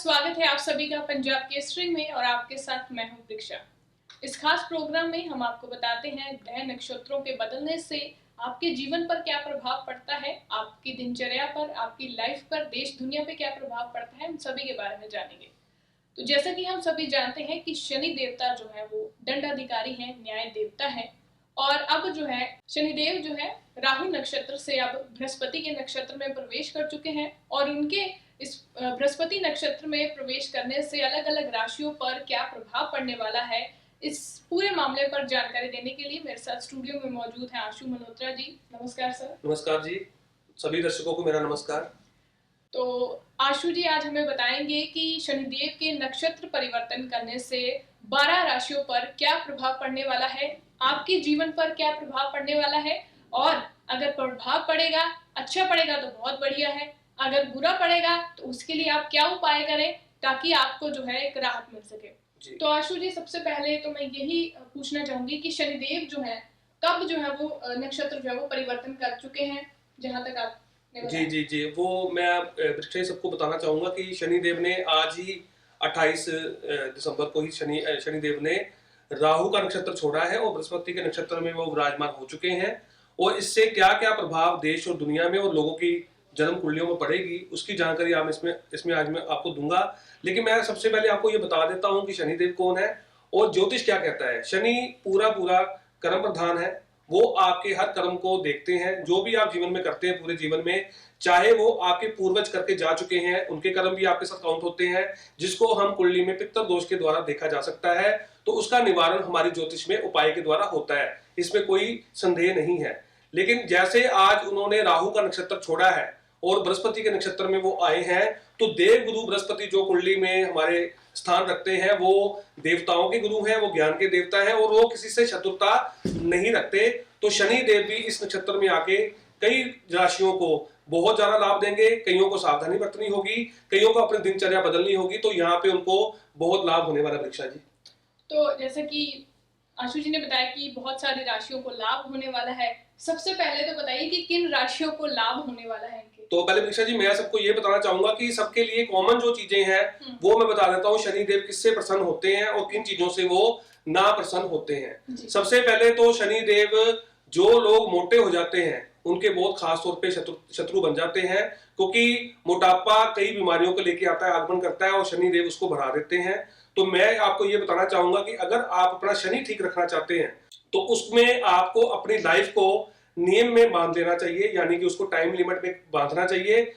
स्वागत है आप सभी का पंजाब केसरी में और आपके साथ मैं हूं दीक्षा। इस खास प्रोग्राम में हम आपको बताते हैं ग्रह नक्षत्रों के बदलने से आपके जीवन पर क्या प्रभाव पड़ता है, आपकी दिनचर्या पर, आपकी लाइफ पर, देश दुनिया पे क्या प्रभाव पड़ता है, हम सभी के बारे में जानेंगे। तो जैसा कि हम सभी जानते हैं कि शनि देवता जो है वो दंडाधिकारी है, न्याय देवता है। और अब जो है शनिदेव जो है राहु नक्षत्र से अब बृहस्पति के नक्षत्र में प्रवेश कर चुके हैं और उनके इस बृहस्पति नक्षत्र में प्रवेश करने से अलग अलग राशियों पर क्या प्रभाव पड़ने वाला है, इस पूरे मामले पर जानकारी देने के लिए मेरे साथ स्टूडियो में मौजूद हैं आशु मल्होत्रा जी। नमस्कार सर। नमस्कार जी, सभी दर्शकों को मेरा नमस्कार। तो आशु जी आज हमें बताएंगे कि शनिदेव के नक्षत्र परिवर्तन करने से 12 राशियों पर क्या प्रभाव पड़ने वाला है, आपके जीवन पर क्या प्रभाव पड़ने वाला है, और अगर प्रभाव पड़ेगा, अच्छा पड़ेगा तो बहुत बढ़िया है, अगर बुरा पड़ेगा तो उसके लिए आप क्या उपाय करें ताकि आपको जो है एक राहत मिल सके। तो आशु जी सबसे पहले तो मैं यही पूछना चाहूंगी कि शनिदेव जो है कब जो है वो नक्षत्र जो है वो परिवर्तन कर चुके हैं, जहां तक आप जी, वो मैं सबको बताना चाहूंगा कि शनिदेव ने आज ही 28 दिसंबर को ही शनिदेव ने राहु का नक्षत्र छोड़ा है और बृहस्पति के नक्षत्र में वो विराजमान हो चुके हैं। और इससे क्या क्या प्रभाव देश और दुनिया में और लोगों की जन्म कुंडलियों में पड़ेगी उसकी जानकारी आप इसमें आज मैं आपको दूंगा। लेकिन मैं सबसे पहले आपको ये बता देता हूँ कि शनिदेव कौन है और ज्योतिष क्या कहता है। शनि पूरा कर्म प्रधान है, वो आपके हर कर्म को देखते हैं, जो भी आप जीवन में करते हैं पूरे जीवन में, चाहे वो आपके पूर्वज करके जा चुके हैं उनके कर्म भी आपके साथ काउंट होते हैं, जिसको हम कुंडली में पितर दोष के द्वारा देखा जा सकता है। तो उसका निवारण हमारी ज्योतिष में उपाय के द्वारा होता है, इसमें कोई संदेह नहीं है। लेकिन जैसे आज उन्होंने राहु का नक्षत्र छोड़ा है और बृहस्पति के नक्षत्र में वो आए हैं, तो देव गुरु बृहस्पति जो कुंडली में हमारे स्थान रखते हैं वो देवताओं के गुरु हैं, वो ज्ञान के देवता हैं और वो किसी से शत्रुता नहीं रखते। तो शनि देव भी इस नक्षत्र में आके कई राशियों को बहुत ज्यादा लाभ देंगे, कईयों को सावधानी बरतनी होगी, कईयों को अपनी दिनचर्या बदलनी होगी, तो यहाँ पे उनको बहुत लाभ होने वाला। दीक्षा जी, तो जैसे कि आशु जी ने बताया कि बहुत सारी राशियों को लाभ होने वाला है, सबसे पहले तो बताइए कि किन राशियों को लाभ होने वाला है। तो पहले दीक्षा जी मैं सबको ये बताना चाहूंगा कि सबके लिए कॉमन जो चीजें हैं वो मैं बता देता हूँ। शनिदेव किससे प्रसन्न होते हैं और किन चीजों से वो ना प्रसन्न होते हैं। सबसे पहले तो शनिदेव जो लोग मोटे हो जाते हैं उनके बहुत खास तौर पे शत्रु बन जाते हैं, क्योंकि मोटापा कई बीमारियों को लेके आता है, आगमन करता है और शनिदेव उसको बढ़ा देते हैं। तो मैं आपको ये बताना चाहूंगा कि अगर आप अपना शनि ठीक रखना चाहते हैं तो उसमें आपको अपनी लाइफ को नियम में बांध लेना चाहिए, यानी कि उसको टाइम लिमिट में बांधना चाहिए।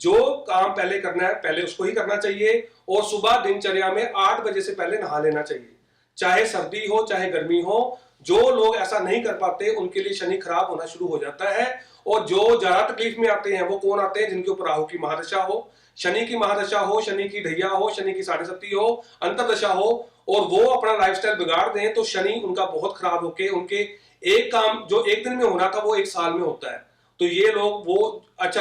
जो काम पहले करना है पहले उसको ही करना चाहिए और सुबह दिनचर्या में 8 बजे से पहले नहा लेना चाहिए, चाहे सर्दी हो चाहे गर्मी हो। जो लोग ऐसा नहीं कर पाते उनके लिए शनि खराब होना शुरू हो जाता है। और जो ज्यादा तकलीफ में आते हैं वो कौन आते हैं? जिनके ऊपर राहु की महादशा हो, शनि की महादशा हो, शनि की ढैया हो, शनि की 7.5 हो, अंतरदशा हो और वो अपना लाइफस्टाइल बिगाड़ दें तो शनि उनका बहुत खराब होके उनके एक काम जो एक दिन में होना था वो एक साल में होता है। तो ये लोग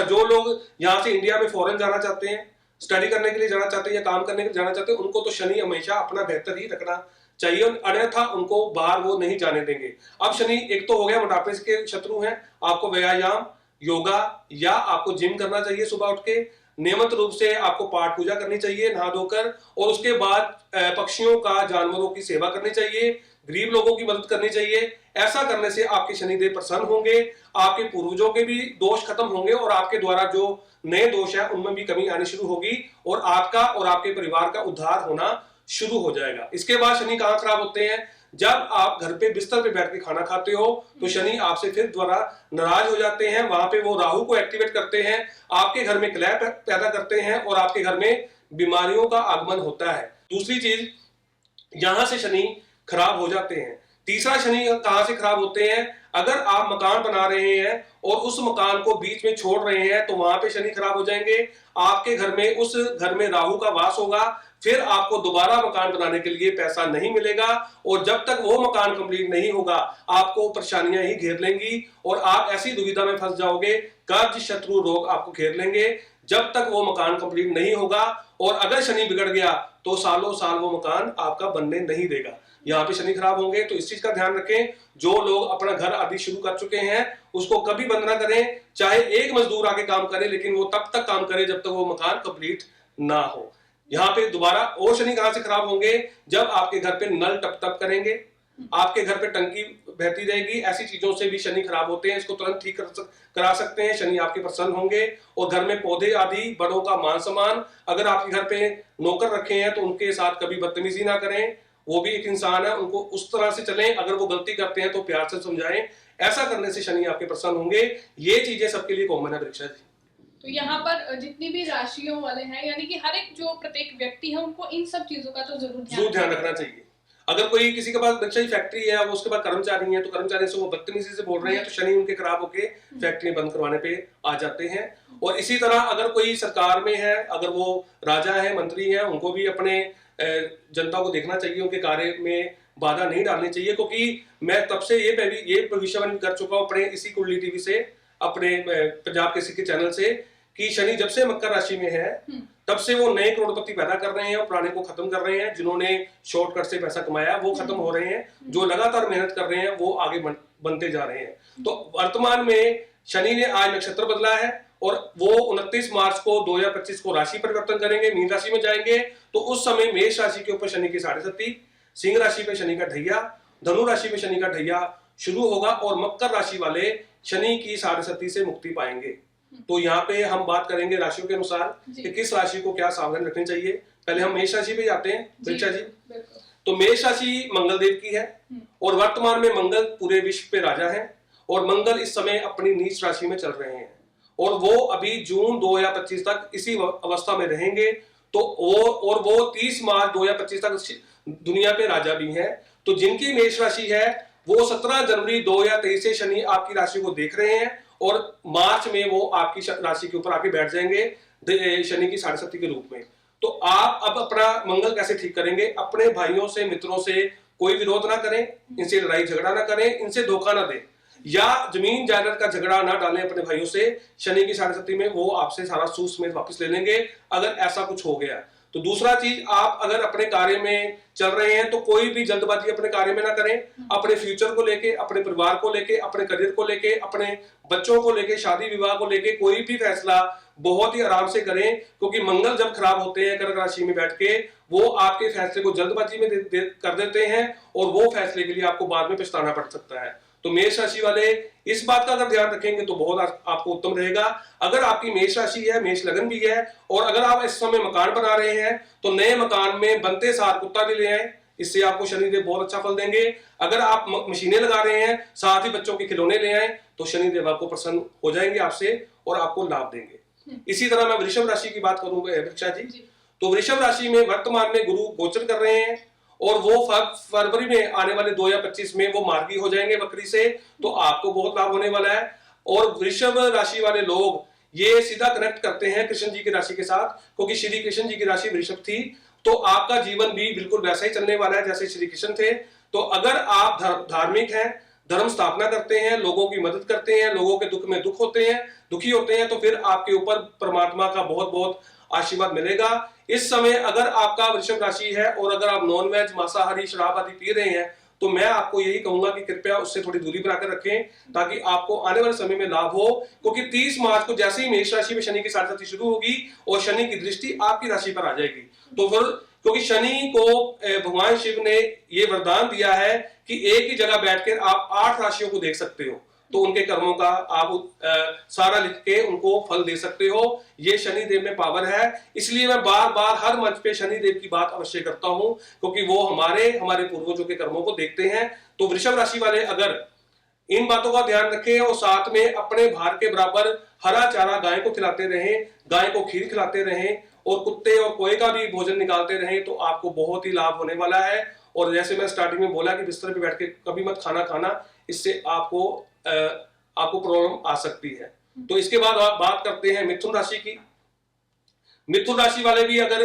जो लोग यहाँ से इंडिया में फॉरेन जाना चाहते हैं, स्टडी करने के लिए जाना चाहते हैं या काम करने के लिए जाना चाहते हैं, उनको तो शनि हमेशा अपना बेहतर ही रखना चाहिए, अन्यथा उनको बाहर वो नहीं जाने देंगे। अब शनि एक तो हो गया मोटापे के शत्रु हैं, आपको व्यायाम, योगा या आपको जिम करना चाहिए सुबह उठ के, नियमित रूप से आपको पाठ पूजा करनी चाहिए नहा धोकर, और उसके बाद पक्षियों का, जानवरों की सेवा करनी चाहिए, गरीब लोगों की मदद करनी चाहिए। ऐसा करने से आपके शनिदेव प्रसन्न होंगे, आपके पूर्वजों के भी दोष खत्म होंगे और आपके द्वारा जो नए दोष है उनमें भी कमी आनी शुरू होगी और आपका और आपके परिवार का उद्धार होना शुरू हो जाएगा। इसके बाद शनि कहाँ खराब होते हैं? जब आप घर पे बिस्तर पे बैठ के खाना खाते हो तो शनि आपसे फिर द्वारा नाराज हो जाते हैं, वहां पे वो राहु को एक्टिवेट करते हैं, आपके घर में कलह पैदा करते हैं और आपके घर में बीमारियों का आगमन होता है। दूसरी चीज, यहां से शनि खराब हो जाते हैं। तीसरा शनि कहां से खराब होते हैं? अगर आप मकान बना रहे हैं और उस मकान को बीच में छोड़ रहे हैं तो वहां पे शनि खराब हो जाएंगे। आपके घर में, उस घर में राहु का वास होगा, फिर आपको दोबारा मकान बनाने के लिए पैसा नहीं मिलेगा और जब तक वो मकान कंप्लीट नहीं होगा आपको परेशानियां ही घेर लेंगी और आप ऐसी दुविधा में फंस जाओगे, कर्ज, शत्रु, रोग आपको घेर लेंगे जब तक वो मकान कंप्लीट नहीं होगा। और अगर शनि बिगड़ गया तो सालों साल वो मकान आपका बनने नहीं देगा। यहाँ पे शनि खराब होंगे, तो इस चीज का ध्यान रखें। जो लोग अपना घर आदि शुरू कर चुके हैं उसको कभी बंद ना करें, चाहे एक मजदूर आके काम करे लेकिन वो तब तक काम करे जब तक वो मकान कंप्लीट ना हो। यहाँ पे दोबारा और शनि कहाँ से खराब होंगे, जब आपके घर पे नल टप टप करेंगे, आपके घर पे टंकी बहती रहेगी, ऐसी चीजों से भी शनि खराब होते हैं। इसको तुरंत ठीक करा सकते हैं, शनि आपके प्रसन्न होंगे। और घर में पौधे आदि, बड़ों का मान सम्मान, अगर आपके घर पे नौकर रखे हैं तो उनके साथ कभी बदतमीजी ना करें, वो भी एक इंसान है, उनको उस तरह से चलें, अगर वो गलती करते हैं तो प्यार से समझाएं। ऐसा करने से शनि आपके प्रसन्न होंगे। ये चीजें सबके लिए कॉमन है परीक्षा जी। तो यहाँ पर जितनी भी राशियों वाले हैं, यानी कि हर एक जो प्रत्येक व्यक्ति है, उनको इन सब चीजों का तो जरूर ध्यान रखना चाहिए। अगर कोई किसी के पास परीक्षा की फैक्ट्री है, वो उसके पास कर्मचारी है, तो कर्मचारी से वो बदतमीजी से बोल रहे हैं, तो शनि उनके खराब होके फैक्ट्री बंद करवाने पे आ जाते हैं। और इसी तरह अगर कोई सरकार में है, अगर वो राजा है, मंत्री है, उनको भी अपने जनता को देखना चाहिए, उनके कार्य में बाधा नहीं डालनी चाहिए। क्योंकि मैं तब से ये भविष्यवाणी कर चुका हूँ अपने इसी कुंडली टीवी से, अपने पंजाब केसरी के चैनल से, कि शनि जब से मकर राशि में है तब से वो नए करोड़पति पैदा कर रहे हैं और पुराने को खत्म कर रहे हैं। जिन्होंने शॉर्टकट से पैसा कमाया वो खत्म हो रहे हैं, जो लगातार मेहनत कर रहे हैं वो आगे बनते जा रहे हैं। तो वर्तमान में शनि ने आज नक्षत्र बदला है और वो 29 मार्च को 2025 को राशि परिवर्तन करेंगे, मीन राशि में जाएंगे। तो उस समय मेष राशि के ऊपर शनि की 7.5, सिंह राशि पे शनि का ढैया, धनु राशि पे शनि का ढैया शुरू होगा और मकर राशि वाले शनि की 7.5 से मुक्ति पाएंगे। तो यहाँ पे हम बात करेंगे राशियों के अनुसार कि किस राशि को क्या सावधानी रखनी चाहिए। पहले हम मेष राशि पे जाते हैं परीक्षा जी। तो मेष राशि मंगल देव की है और वर्तमान में मंगल पूरे विश्व पे राजा है और मंगल इस समय अपनी नीच राशि में चल रहे हैं और वो अभी जून 2025 तक इसी अवस्था में रहेंगे। तो वो 30 मार्च 2025 तक दुनिया पे राजा भी हैं। तो जिनकी मेष राशि है वो 17 जनवरी 2023 से शनि आपकी राशि को देख रहे हैं और मार्च में वो आपकी राशि के ऊपर आके बैठ जाएंगे शनि की 7.5 के रूप में। तो आप अब अपना मंगल कैसे ठीक करेंगे? अपने भाइयों से, मित्रों से कोई विरोध ना करें, इनसे लड़ाई झगड़ा ना करें, इनसे धोखा ना दें या जमीन जायदाद का झगड़ा ना डालें अपने भाइयों से। शनि की 7.5 में वो आपसे सारा सूद समेत वापस ले लेंगे अगर ऐसा कुछ हो गया। तो दूसरा चीज, आप अगर अपने कार्य में चल रहे हैं तो कोई भी जल्दबाजी अपने कार्य में ना करें। अपने फ्यूचर को लेके, अपने परिवार को लेके, अपने करियर को लेके, अपने बच्चों को लेके, शादी विवाह को लेके कोई भी फैसला बहुत ही आराम से करें। क्योंकि मंगल जब खराब होते हैं कर्क राशि में बैठ के, वो आपके फैसले को जल्दबाजी में कर देते हैं और वो फैसले के लिए आपको बाद में पछताना पड़ सकता है। तो मेष राशि वाले इस बात का अगर ध्यान रखेंगे तो बहुत आपको उत्तम रहेगा। अगर आपकी मेष राशि है, मेष लगन भी है और अगर आप इस समय मकान बना रहे हैं तो नए मकान में बनते सार कुत्ता भी ले आए, इससे आपको शनिदेव बहुत अच्छा फल देंगे। अगर आप मशीनें लगा रहे हैं, साथ ही बच्चों के खिलौने ले आए तो शनिदेव आपको प्रसन्न हो जाएंगे आपसे और आपको लाभ देंगे। इसी तरह मैं वृषभ राशि की बात करूंगा परीक्षा जी। तो वृषभ राशि में वर्तमान में गुरु गोचर कर रहे हैं और वो फरवरी में आने वाले 2025 में वो मार्गी हो जाएंगे वक्री से। तो आपको बहुत लाभ होने वाला है। और वृषभ राशि वाले लोग ये सीधा कनेक्ट करते हैं कृष्ण जी की राशि के साथ, क्योंकि श्री कृष्ण जी की राशि वृषभ थी। तो आपका जीवन भी बिल्कुल वैसा ही चलने वाला है जैसे श्री कृष्ण थे। तो अगर आप धार्मिक हैं, धर्म स्थापना करते हैं, लोगों की मदद करते हैं, लोगों के दुख में दुखी होते हैं, तो फिर आपके ऊपर परमात्मा का बहुत बहुत आशीर्वाद मिलेगा। इस समय अगर आपका वृषभ राशि है और अगर आप नॉन वेज, मांसाहारी, शराब आदि पी रहे हैं तो मैं आपको यही कहूंगा कि कृपया उससे थोड़ी दूरी बनाकर रखें ताकि आपको आने वाले समय में लाभ हो। क्योंकि 30 मार्च को जैसे ही मेष राशि में शनि की 7.5 शुरू होगी और शनि की दृष्टि आपकी राशि पर आ जाएगी। तो फिर क्योंकि शनि को भगवान शिव ने ये वरदान दिया है कि एक ही जगह बैठकर आप 8 राशियों को देख सकते हो, तो उनके कर्मों का आप सारा लिख के उनको फल दे सकते हो। ये शनि देव में पावर है। इसलिए मैं बार बार हर मंच पे शनि देव की बात अवश्य करता हूं, क्योंकि वो हमारे पूर्वजों के कर्मों को देखते हैं। तो वृषभ राशि वाले अगर इन बातों का ध्यान रखें और साथ में अपने भार के बराबर हरा चारा गाय को खिलाते रहें, गाय को खीर खिलाते रहें और कुत्ते और कोए का भी भोजन निकालते रहें, तो आपको बहुत ही लाभ होने वाला है। और जैसे मैं स्टार्टिंग में बोला कि बिस्तर पे बैठ के कभी मत खाना, इससे आपको प्रॉब्लम आ सकती है। तो इसके बाद आप बात करते हैं मिथुन राशि की। मिथुन राशि वाले भी अगर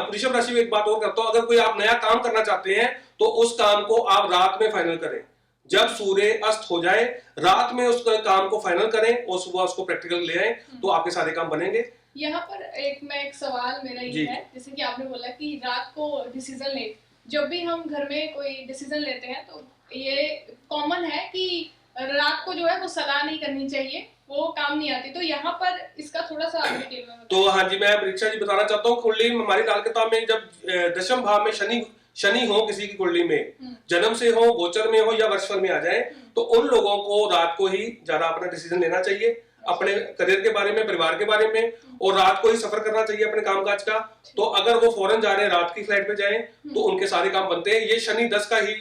वृषभ राशि में एक बात और करता हूं, अगर कोई आप नया काम करना चाहते हैं तो उस काम को आप रात में फाइनल करें। जब सूर्य अस्त हो जाए रात में उस काम को फाइनल करें और सुबह उसको प्रैक्टिकल ले आए, तो आपके सारे काम बनेंगे। यहाँ पर एक सवाल मेरा ये है, जैसे कि आपने बोला कि रात को डिसीजन ले, जब भी हम घर में कोई डिसीजन लेते हैं तो ये कॉमन है कि रात को जो है वो सलाह नहीं करनी चाहिए, वो काम नहीं आती। तो यहाँ पर इसका थोड़ा सा आगे डिटेल में तो हाँ जी, मैं परीक्षा जी बताना चाहता हूँ, कुंडली में हमारी लाल किताब में जब दशम भाव में शनि हो किसी की कुंडली में, जन्म से हो, गोचर में हो या वर्षफल में आ जाए, तो उन लोगों को रात को ही ज्यादा अपना डिसीजन लेना चाहिए अपने करियर के बारे में, परिवार के बारे में, और रात को ही सफर करना चाहिए अपने कामकाज का। तो अगर वो फॉरेन जा रहे हैं, रात की फ्लाइट पे जाएं, तो उनके सारे काम बनते हैं। ये शनि 10 का ही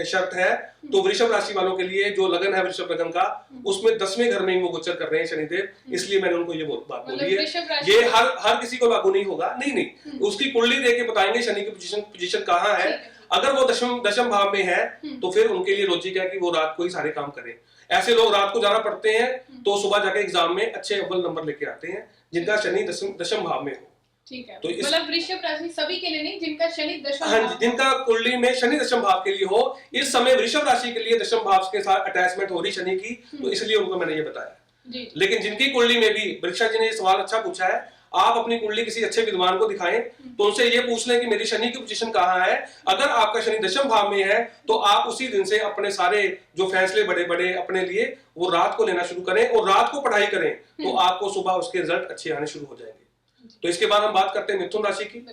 शर्त है। तो वृषभ राशि वालों के लिए जो लगन है वृषभ लगन का, उसमें 10वें घर में ही वो गोचर कर रहे हैं शनिदेव, इसलिए मैंने उनको ये बात बोली है। ये हर किसी को लागू नहीं होगा, नहीं, उसकी कुंडली देके बताएंगे शनि की पोजीशन कहाँ है। अगर वो दशम भाव में है तो फिर उनके लिए लॉजिक है कि वो रात को ही सारे काम करें। ऐसे लोग रात को जाना पढ़ते हैं तो सुबह जाके एग्जाम में अच्छे अव्वल नंबर लेके आते हैं, जिनका शनि दशम भाव में हो। ठीक है, तो मतलब वृषभ राशि सभी के लिए नहीं, जिनका शनि दशम भाव, हाँ, जिनका कुंडली में शनि दशम भाव के लिए हो। इस समय वृषभ राशि के लिए दशम भाव के साथ अटैचमेंट हो रही शनि की, तो इसलिए उनको मैंने ये बताया। लेकिन जिनकी कुंडली में भी, परीक्षा जी ने सवाल अच्छा पूछा है, आप अपनी कुंडली किसी अच्छे विद्वान को दिखाएं, तो उनसे ये पूछ लें कि मेरी शनि की पोजीशन कहाँ है। अगर आपका शनि दशम भाव में है तो आप उसी दिन से अपने सारे जो फैसले बड़े बड़े अपने लिए वो रात को लेना शुरू करें और रात को पढ़ाई करें, तो आपको सुबह उसके रिजल्ट अच्छे आने शुरू हो जाएंगे। तो इसके बाद हम बात करते हैं मिथुन राशि की।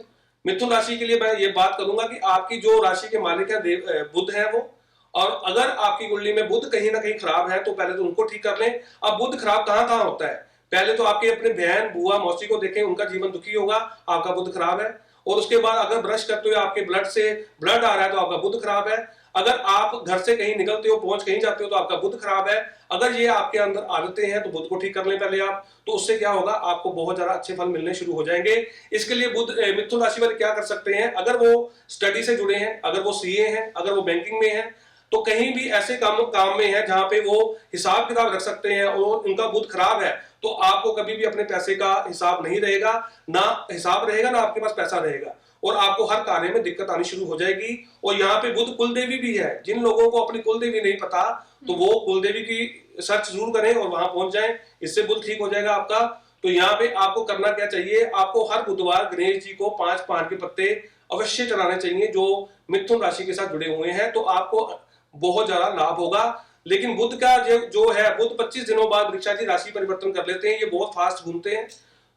मिथुन राशि के लिए मैं ये बात करूंगा कि आपकी जो राशि के मालिक है बुध है वो, और अगर आपकी कुंडली में बुध कहीं ना कहीं खराब है तो पहले तो उनको ठीक कर लें। अब बुध खराब कहाँ कहाँ होता है, पहले तो आपके अपने बहन, बुआ, मौसी को देखें, उनका जीवन दुखी होगा, आपका बुध खराब है। और उसके बाद अगर ब्रश करते हुए आपके ब्लड से ब्लड आ रहा है तो आपका बुध खराब है। अगर आप घर से कहीं निकलते हो, पहुंच कहीं जाते हो, तो आपका बुध खराब है। अगर ये आपके अंदर आदतें हैं तो बुध को ठीक कर लें पहले आप, तो उससे क्या होगा, आपको बहुत ज्यादा अच्छे फल मिलने शुरू हो जाएंगे। इसके लिए बुध मिथुन राशि वाले क्या कर सकते हैं, अगर वो स्टडी से जुड़े हैं, अगर वो सीए हैं, अगर वो बैंकिंग में हैं, तो कहीं भी ऐसे काम में है जहां पे वो हिसाब किताब रख सकते हैं और उनका बुध खराब है, तो आपको कभी भी अपने पैसे का हिसाब नहीं रहेगा, ना हिसाब रहेगा ना आपके पास पैसा रहेगा, और आपको हर कार्य में दिक्कत आनी शुरू हो जाएगी। और यहाँ पे बुध कुलदेवी भी है। जिन लोगों को अपनी कुलदेवी नहीं पता तो वो कुलदेवी की सर्च जरूर करें और वहां पहुंच जाएं, इससे बुध ठीक हो जाएगा आपका। तो यहाँ पे आपको करना क्या चाहिए, आपको हर बुधवार गणेश जी को 5 पान के पत्ते अवश्य चढ़ाने चाहिए जो मिथुन राशि के साथ जुड़े हुए हैं, तो आपको बहुत ज्यादा लाभ होगा। लेकिन बुध का जो है, बुध 25 दिनों बाद परीक्षा जी राशि परिवर्तन कर लेते हैं, ये बहुत फास्ट घूमते हैं,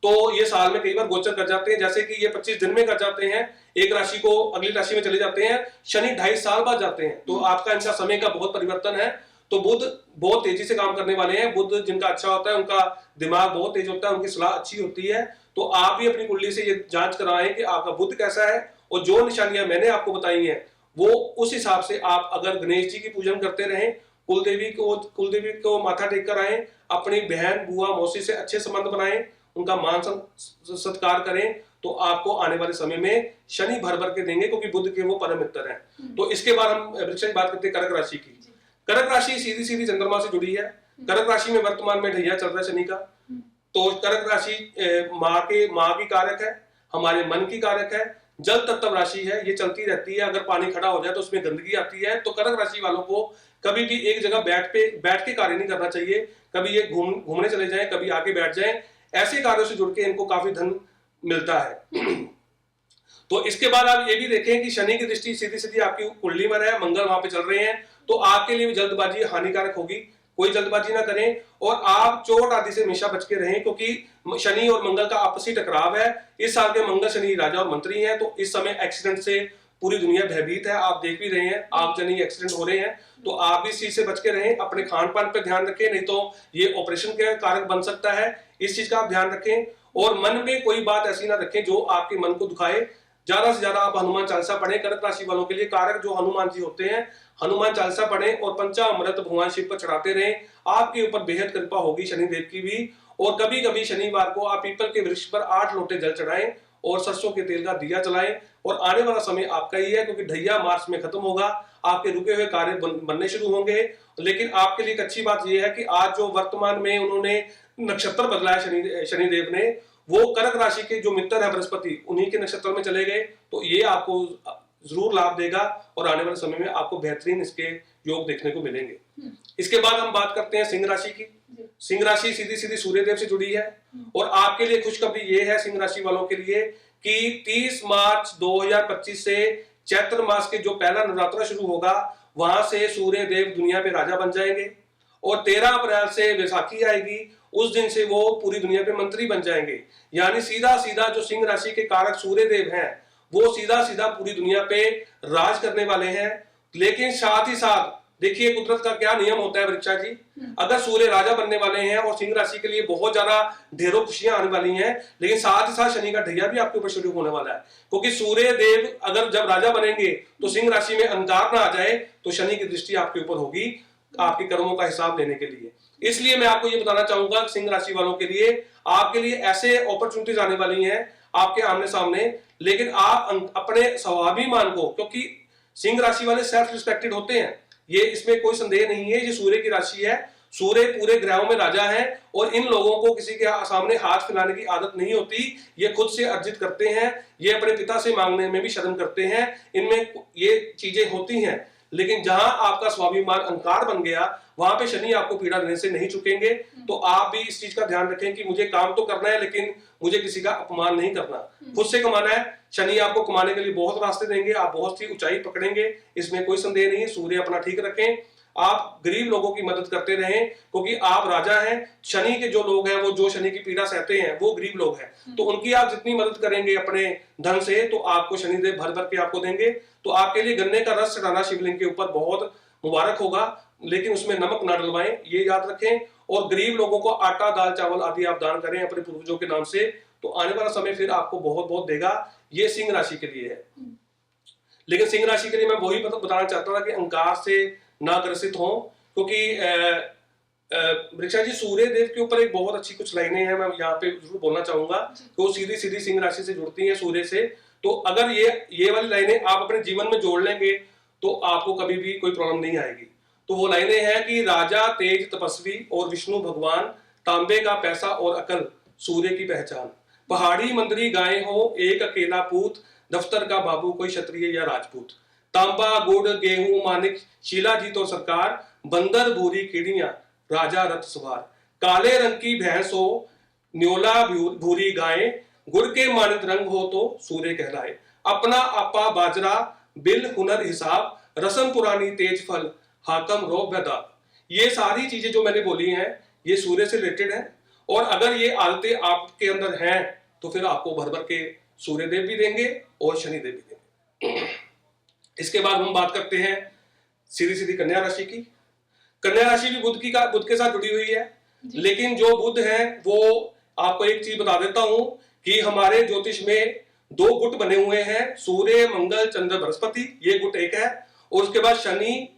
तो ये साल में कई बार गोचर कर जाते हैं। जैसे कि ये 25 दिन में कर जाते हैं, एक राशि को अगली राशि में चले जाते हैं, शनि 2.5 साल बाद जाते हैं, तो आपका इनका समय का बहुत परिवर्तन है। तो बुध बहुत तेजी से काम करने वाले हैं। बुध जिनका अच्छा होता है उनका दिमाग बहुत तेज होता है, उनकी सलाह अच्छी होती है। तो आप भी अपनी कुंडली से ये जांच कराएं कि आपका बुध कैसा है, और जो निशानियां मैंने आपको बताई हैं वो उस हिसाब से आप अगर गणेश जी की पूजन करते रहें, कुलदेवी को माथा टेक कर आए, अपनी बहन, बुआ, मौसी से अच्छे संबंध बनाएं, उनका मान सत्कार करें, तो आपको आने वाले समय में शनि भर भर के देंगे, क्योंकि बुध के वो परम मित्र हैं। तो इसके बाद हम वृक्ष की बात करते हैं कर्क राशि की। कर्क राशि सीधी सीधी चंद्रमा से जुड़ी है। कर्क राशि में वर्तमान में ढैया चल रहा है शनि का। तो कर्क राशि माँ की कारक है, हमारे मन की कारक है, जल तत्व राशि है, ये चलती रहती है। अगर पानी खड़ा हो जाए तो उसमें गंदगी आती है। तो कर्क राशि वालों को कभी भी एक जगह बैठ के कार्य नहीं करना चाहिए। कभी ये घूमने चले जाएं, कभी आके बैठ जाएं, ऐसे कार्यों से जुड़ के इनको काफी धन मिलता है। तो इसके बाद आप ये भी देखें कि शनि की दृष्टि सीधी सीधी आपकी कुंडली में है, मंगल वहां पे चल रहे हैं, तो आपके लिए भी जल्दबाजी हानिकारक होगी। कोई जल्दबाजी ना करें और आप चोट आदि से हमेशा बच के रहें, क्योंकि शनि और मंगल का आपसी टकराव है। इस साल के मंगल शनि राजा और मंत्री हैं, तो इस समय एक्सीडेंट से पूरी दुनिया भयभीत है। आप देख भी रहे हैं, आगजनी एक्सीडेंट हो रहे हैं, तो आप भी इस चीज से बच के रहें। अपने खान पान पर ध्यान रखें, नहीं तो ये ऑपरेशन के कारक बन सकता है। इस चीज का आप ध्यान रखें और मन में कोई बात ऐसी ना रखें जो आपके मन को दुखाए। ज्यादा से ज्यादा आप हनुमान चालीसा पढ़ें। कर्क राशि वालों के लिए कारक जो हनुमान जी होते हैं, हनुमान चालीसा पढ़ें और पंचामृत भगवान शिव पर चढ़ाते रहें। आपके ऊपर बेहद कृपा होगी शनिदेव की भी। और कभी कभी शनिवार को आप पीपल के वृक्ष पर 8 लोटे जल चढ़ाएं और सरसों के तेल का दिया जलाएं। और आने वाला समय आपका ही है, क्योंकि ढैया मार्च में खत्म होगा, आपके रुके हुए कार्य बनने शुरू होंगे। लेकिन आपके लिए एक अच्छी बात यह है कि आज जो वर्तमान में उन्होंने नक्षत्र बदला है शनिदेव ने, वो कर्क राशि के जो मित्र है बृहस्पति, उन्हीं के नक्षत्र में चले गए, तो ये आपको जरूर लाभ देगा और आने वाले समय में आपको बेहतरीन इसके योग देखने को मिलेंगे। इसके बाद हम बात करते हैं सिंह राशि की। सिंह राशि सीधी सीधी सूर्यदेव से जुड़ी है और आपके लिए खुशखबरी ये है सिंह राशि वालों के लिए कि 30 मार्च 2025 से चैत्र मास के जो पहला नवरात्र शुरू होगा, वहां से सूर्यदेव दुनिया पे राजा बन जाएंगे। और 13 अप्रैल से वैसाखी आएगी उस दिन से वो पूरी दुनिया पे मंत्री बन जाएंगे। यानी सीधा सीधा जो सिंह राशि के कारक सूर्य देव हैं वो सीधा सीधा पूरी दुनिया पे राज करने वाले हैं। लेकिन साथ ही साथ देखिए कुदरत का क्या नियम होता है वृक्षा जी, अगर सूर्य राजा बनने वाले हैं और सिंह राशि के लिए बहुत ज्यादा ढेरों खुशियां आने वाली हैं, लेकिन साथ ही साथ शनि का ढैया भी आपके ऊपर शुरू होने वाला है। क्योंकि सूर्य देव अगर जब राजा बनेंगे तो सिंह राशि में अंधकार ना आ जाए तो शनि की दृष्टि आपके ऊपर होगी आपके कर्मों का हिसाब लेने के लिए। इसलिए मैं आपको ये बताना चाहूंगा सिंह राशि वालों के लिए आपके लिए ऐसे अपॉर्चुनिटीज आने वाली हैं आपके आमने सामने, लेकिन आप अपने स्वाभिमान को, क्योंकि सिंह राशि वाले सेल्फ रिस्पेक्टेड होते हैं, ये इसमें कोई संदेह नहीं है। ये सूर्य की राशि है, सूर्य पूरे ग्रहों में राजा है और इन लोगों को किसी के सामने हाथ फैलाने की आदत नहीं होती। ये खुद से अर्जित करते हैं, ये अपने पिता से मांगने में भी शर्म करते हैं, इनमें ये चीजें होती हैं। लेकिन जहां आपका स्वाभिमान अहंकार बन गया वहां पे शनि आपको पीड़ा देने से नहीं चुकेंगे। तो आप भी इस चीज का ध्यान रखें कि मुझे काम तो करना है लेकिन मुझे किसी का अपमान नहीं करना, खुद से कमाना है। शनि आपको कमाने के लिए बहुत रास्ते देंगे, आप बहुत सी ऊंचाई पकड़ेंगे, इसमें कोई संदेह नहीं है। सूर्य अपना ठीक रखें, आप गरीब लोगों की मदद करते रहें क्योंकि आप राजा हैं। शनि के जो लोग हैं वो जो शनि की पीड़ा सहते हैं वो गरीब लोग हैं, तो उनकी आप जितनी मदद करेंगे अपने धन से तो आपको शनिदेव भर भर के आपको देंगे। तो आपके लिए गन्ने का रस चढ़ाना शिवलिंग के ऊपर बहुत मुबारक होगा, लेकिन उसमें नमक ना डलवाएं, ये याद रखें। और गरीब लोगों को आटा दाल चावल आदि आप दान करें अपने पूर्वजों के नाम से, तो आने वाला समय फिर आपको बहुत बहुत देगा। ये सिंह राशि के लिए है। लेकिन सिंह राशि के लिए मैं वही बताना चाहता था कि अहंकार से ना ग्रसित हो, क्योंकि वृक्षा जी सूर्य देव के ऊपर एक बहुत अच्छी कुछ लाइनें हैं, मैं यहाँ पे जरूर बोलना चाहूंगा कि वो सीधी सीधी सिंह राशि से जुड़ती हैं सूर्य से। तो अगर ये वाली लाइनें आप अपने जीवन में जोड़ लेंगे तो आपको कभी भी कोई प्रॉब्लम नहीं आएगी। तो वो लाइनें हैं कि राजा तेज तपस्वी और विष्णु भगवान, तांबे का पैसा और अकल सूर्य की पहचान, पहाड़ी मंदिरी गाय हो एक अकेला पूत, दफ्तर का बाबू कोई क्षत्रिय या राजपूत, तांबा गुड़ गेहूं मानिक शिलाजीत और सरकार, बंदर भूरी कीड़ियां राजा रथ सवार, काले रंग की भैंस हो न्योला भूरी गाय, गुड़ के मानित रंग हो तो सूर्य कहलाए, अपना आपा बाजरा बिल हुनर हिसाब, रसम पुरानी तेज फल हाकम रो वैदा। ये सारी चीजें जो मैंने बोली हैं ये सूर्य से रिलेटेड है, और अगर ये आदतें आपके अंदर हैं तो फिर आपको भर भर के सूर्य देव भी देंगे और शनि देव भी देंगे। इसके बाद हम बात करते हैं सीधी सीधी कन्या राशि की। कन्या राशि भी बुध के साथ जुड़ी हुई है, लेकिन जो बुध है वो आपको एक चीज बता देता हूं कि हमारे ज्योतिष में 2 गुट बने हुए हैं, सूर्य मंगल चंद्र बृहस्पति, ये गुट एक है, और उसके बाद शनि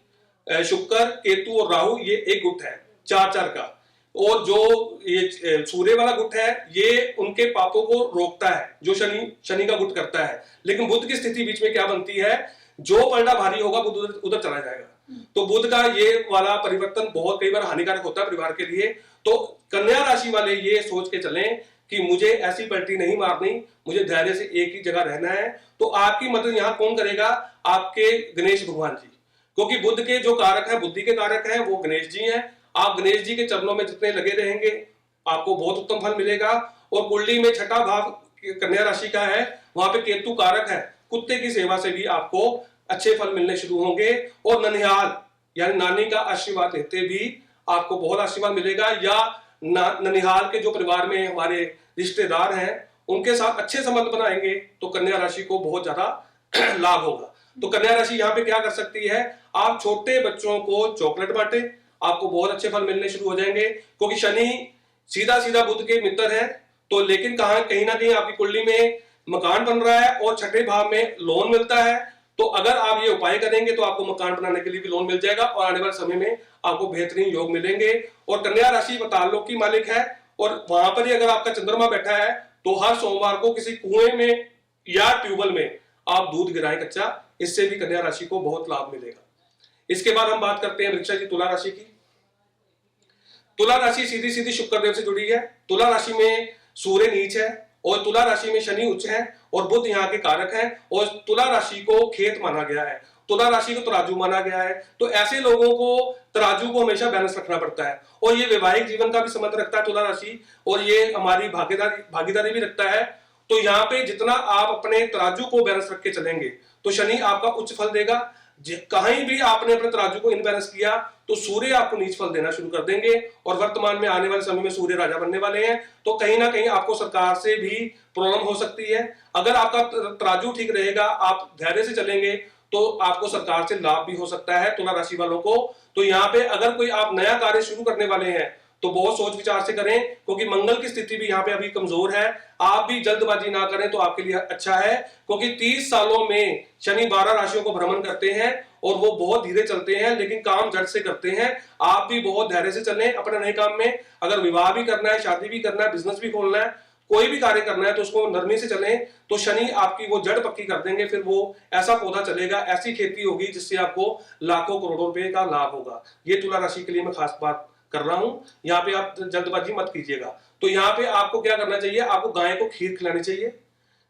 शुक्र केतु और राहु, ये एक गुट है 4-4 का। और जो ये सूर्य वाला गुट है ये उनके पापों को रोकता है जो शनि का गुट करता है। लेकिन बुध की स्थिति बीच में क्या बनती है, जो पलड़ा भारी होगा बुध उधर चला जाएगा। तो बुध का ये वाला परिवर्तन बहुत कई बार हानिकारक होता है परिवार के लिए। तो कन्या राशि वाले ये सोच के चलें कि मुझे ऐसी पलटी नहीं मारनी, मुझे धैर्य से एक ही जगह रहना है। तो आपकी मदद यहाँ कौन करेगा, आपके गणेश भगवान जी, क्योंकि बुध के जो कारक है, बुद्धि के कारक है, वो गणेश जी हैं। आप गणेश जी के चरणों में जितने लगे रहेंगे आपको बहुत उत्तम फल मिलेगा। और कुंडली में छठा भाव कन्या राशि का है, वहां पे केतु कारक है, कुत्ते की सेवा से भी आपको अच्छे फल मिलने शुरू होंगे। और ननिहाल यानी नानी का आशीर्वाद लेते भी आपको बहुत आशीर्वाद मिलेगा, या ननिहाल के जो परिवार में हमारे रिश्तेदार हैं उनके साथ अच्छे संबंध बनाएंगे तो कन्या राशि को बहुत ज्यादा लाभ होगा। तो कन्या राशि यहाँ पे क्या कर सकती है, आप छोटे बच्चों को चॉकलेट बांटे, आपको बहुत अच्छे फल मिलने शुरू हो जाएंगे। क्योंकि शनि सीधा सीधा बुध के मित्र है, तो लेकिन कहीं ना कहीं आपकी कुंडली में मकान बन रहा है और छठे भाव में लोन मिलता है। तो अगर आप ये उपाय करेंगे तो आपको मकान बनाने के लिए भी लोन मिल जाएगा और आने वाले समय में आपको बेहतरीन योग मिलेंगे। और कन्या राशि ताल्लुक की मालिक है, और वहां पर ही अगर आपका चंद्रमा बैठा है तो हर सोमवार को किसी कुएं में या ट्यूबवेल में आप दूध गिराएं कच्चा, इससे भी कन्या राशि को बहुत लाभ मिलेगा। इसके बाद हम बात करते हैं वृक्षा जी तुला राशि की। तुला राशि सीधी सीधी शुक्र देव से जुड़ी है। तुला राशि में सूर्य नीच है और तुला राशि में शनि उच्च है और बुध यहाँ के कारक है, और तुला राशि को खेत माना गया है, तुला राशि को तराजू माना गया है। तो ऐसे लोगों को तराजू को हमेशा बैलेंस रखना पड़ता है, और ये वैवाहिक जीवन का भी संबंध रखता है तुला राशि, और ये हमारी भागीदारी भी रखता है। तो यहाँ पे जितना आप अपने तराजू को बैलेंस रख के चलेंगे तो शनि आपका उच्च फल देगा। कहीं भी आपने अपने तराजू को इनबैलेंस किया तो सूर्य आपको नीच फल देना शुरू कर देंगे, और वर्तमान में आने वाले समय में सूर्य राजा बनने वाले हैं। तो कहीं ना कहीं आपको सरकार से भी प्रॉब्लम हो सकती है। अगर आपका तराजू ठीक रहेगा, आप धैर्य से चलेंगे, तो आपको सरकार से लाभ भी हो सकता है तुला राशि वालों को। तो यहाँ पे अगर कोई आप नया कार्य शुरू करने वाले हैं तो बहुत सोच विचार से करें, क्योंकि मंगल की स्थिति भी यहाँ पे अभी कमजोर है। आप भी जल्दबाजी ना करें तो आपके लिए अच्छा है, क्योंकि 30 सालों में शनि 12 राशियों को भ्रमण करते हैं और वो बहुत धीरे चलते हैं, लेकिन काम झट से करते हैं। आप भी बहुत धैर्य से चलें अपने नए काम में। अगर विवाह भी करना है, शादी भी करना है, बिजनेस भी खोलना है, कोई भी कार्य करना है, तो उसको नरमी से चलें, तो शनि आपकी वो जड़ पक्की कर देंगे। फिर वो ऐसा पौधा चलेगा, ऐसी खेती होगी जिससे आपको लाखों करोड़ों रुपए का लाभ होगा। ये तुला राशि के लिए मैं खास बात कर रहा हूं। यहाँ पे आप जल्दबाजी मत कीजिएगा। तो यहाँ पे आपको क्या करना चाहिए, आपको गाय को खीर खिलानी चाहिए।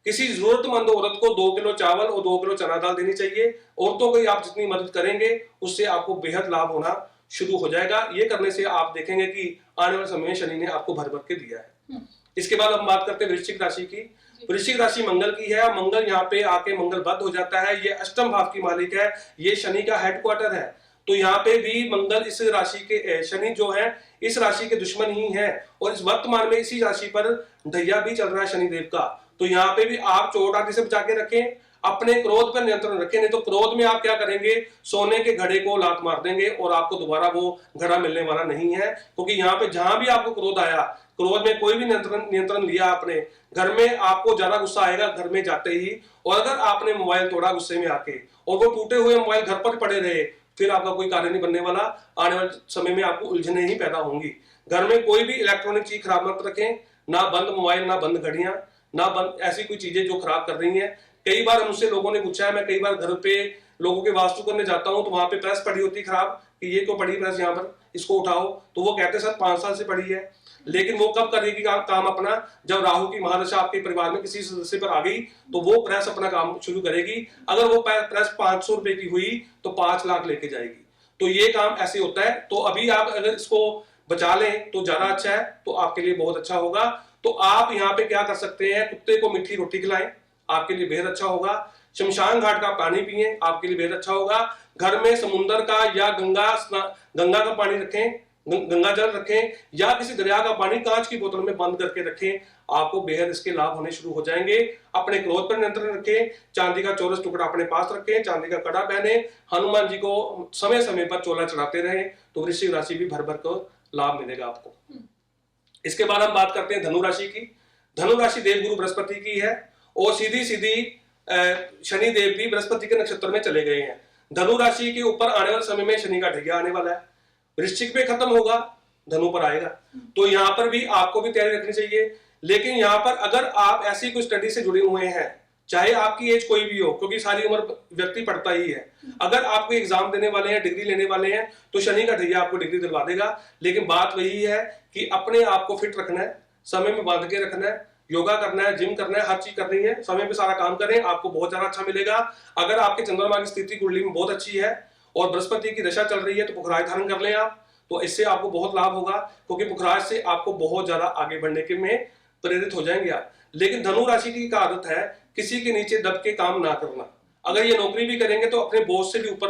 किसी जरूरतमंद औरत को 2 किलो चावल और 2 किलो चना दाल देनी चाहिए। औरतों को आप जितनी मदद करेंगे उससे आपको बेहद लाभ होना शुरू हो जाएगा। ये करने से आप देखेंगे कि आने वाले समय में शनि ने आपको भर भर के दिया है। इसके बाद हम बात करते हैं वृश्चिक राशि की। वृश्चिक राशि मंगल की है। मंगल यहाँ पे आके मंगल बद्ध हो जाता है। ये अष्टम भाव की मालिक है, ये शनि का हेडक्वार्टर है। तो यहाँ पे भी मंगल इस राशि के, शनि जो है इस राशि के दुश्मन ही है, और इस वर्तमान में इसी राशि पर ढैया भी चल रहा है शनिदेव का। तो यहाँ पे भी आप चोट आदि से बचा के रखें, अपने क्रोध पर नियंत्रण रखें, नहीं तो क्रोध में आप क्या करेंगे, सोने के घड़े को लात मार देंगे और आपको दोबारा वो घड़ा मिलने वाला नहीं है। क्योंकि यहाँ पे जहां भी आपको क्रोध आया, क्रोध में कोई भी नियंत्रण लिया आपने, घर में आपको ज्यादा गुस्सा आएगा घर में जाते ही। और अगर आपने मोबाइल तोड़ा गुस्से में आके और वो टूटे हुए मोबाइल घर पर पड़े रहे, फिर आपका कोई कार्य नहीं बनने वाला। आने वाले समय में आपको उलझने ही पैदा होंगी। घर में कोई भी इलेक्ट्रॉनिक चीज खराब मत रखें, ना बंद मोबाइल, ना बंद घड़ियां, ना बंद ऐसी कोई चीजें जो खराब कर रही हैं। कई बार मुझसे लोगों ने पूछा है, मैं कई बार घर पे लोगों के वास्तु करने जाता हूं तो वहां पे प्रेस पड़ी होती खराब, कि ये क्यों पड़ी प्रेस यहाँ पर, इसको उठाओ। तो वो कहते सर 5 साल से पड़ी है। लेकिन वो कब करेगी काम अपना, जब राहु की महादशा आपके परिवार में किसी सदस्य पर आ गई तो वो प्रेस अपना काम शुरू करेगी। अगर वो प्रेस 500 रुपए की हुई तो 5 लाख लेके जाएगी। तो ये काम ऐसे होता है। तो अभी आप अगर इसको बचा लें तो ज्यादा अच्छा है, तो आपके लिए बहुत अच्छा होगा। तो आप यहाँ पे क्या कर सकते हैं, कुत्ते को मीठी रोटी खिलाएं, आपके लिए बेहद अच्छा होगा। शमशान घाट का पानी पिएं, आपके लिए बेहद अच्छा होगा। घर में समुद्र का या गंगा का पानी रखें, गंगा जल रखें, या किसी दरिया का पानी कांच की बोतल में बंद करके रखें, आपको बेहद इसके लाभ होने शुरू हो जाएंगे। अपने क्रोध पर नियंत्रण रखें, चांदी का चौरस टुकड़ा अपने पास रखें, चांदी का कड़ा पहने, हनुमान जी को समय समय पर चोला चढ़ाते रहें, तो वृश्चिक राशि भी भर भर कर लाभ मिलेगा आपको। इसके बाद हम बात करते हैं धनु राशि की। धनु राशि देवगुरु बृहस्पति की है, और सीधी सीधी शनि देव भी बृहस्पति के नक्षत्र में चले गए हैं। धनु राशि के ऊपर आने वाले समय में शनि का ढैया आने वाला है। वृश्चिक पे खत्म होगा, धनु पर आएगा। तो यहाँ पर भी आपको भी तैयारी रखनी चाहिए। लेकिन यहाँ पर अगर आप ऐसी कोई स्टडी से जुड़े हुए हैं, चाहे आपकी एज कोई भी हो, क्योंकि सारी उम्र व्यक्ति पढ़ता ही है, अगर आप कोई एग्जाम देने वाले हैं, डिग्री लेने वाले हैं, तो शनि का ढैया आपको डिग्री दिलवा देगा। लेकिन बात वही है कि अपने आप को फिट रखना है, समय में बांध के रखना है, योगा करना है, जिम करना है, हर चीज करनी है, समय पे सारा काम करें, आपको बहुत ज्यादा अच्छा मिलेगा। अगर आपके चंद्रमा की स्थिति कुंडली में बहुत अच्छी है और बृहस्पति की दशा चल रही है, तो पुखराज धारण कर लें आप, तो इससे आपको बहुत लाभ होगा, क्योंकि पुखराज से आपको बहुत ज्यादा आगे बढ़ने के में प्रेरित हो जाएंगे आप। लेकिन धनु राशि की आदत है किसी के नीचे दब के काम ना करना। अगर ये नौकरी भी करेंगे तो अपने बॉस से भी ऊपर